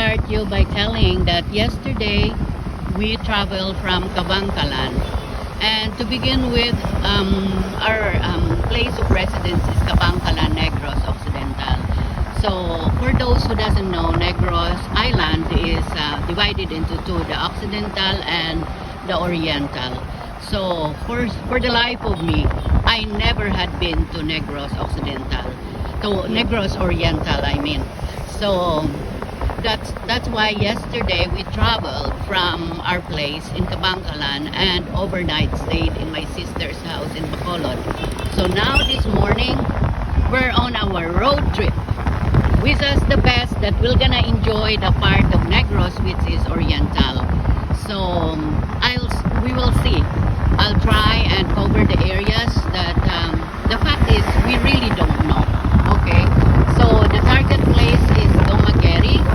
start you by telling that yesterday we traveled from Kabangkalan. And to begin with, our place of residence is Kabangkalan, Negros Occidental. So for those who doesn't know, Negros Island is divided into two, the Occidental and the Oriental. So for the life of me, I never had been to Negros Occidental, to Negros Oriental, I mean. So that's why yesterday we traveled from our place in Kabangkalan and overnight stayed in my sister's house in Bacolod. So now this morning we're on our road trip. Wish us the best that we're gonna enjoy the part of Negros which is Oriental. So we will see. I'll try and cover the areas that the fact is we really don't know. Okay, so the target place is Dumaguete.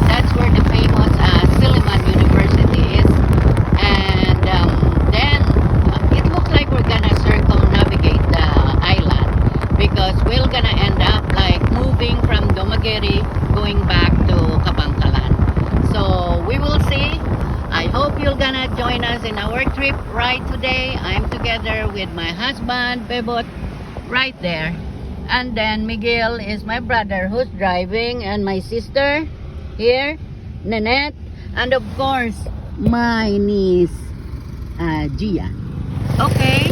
That's where the famous Silliman University is, and then it looks like we're gonna circumnavigate the island because we're gonna end up like moving from Dumaguete going back to Kabangkalan. So we will see. I hope you're gonna join us in our trip right today. I'm together with my husband, Bebot, right there. And then Miguel is my brother who's driving, and my sister here, Nanette, and of course, my niece, Gia. Okay,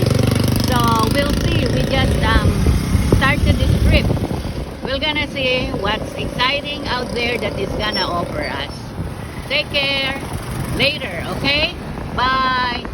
so we'll see. We just started this trip. We're gonna see what's exciting out there that is gonna offer us. Take care. Later, okay? Bye.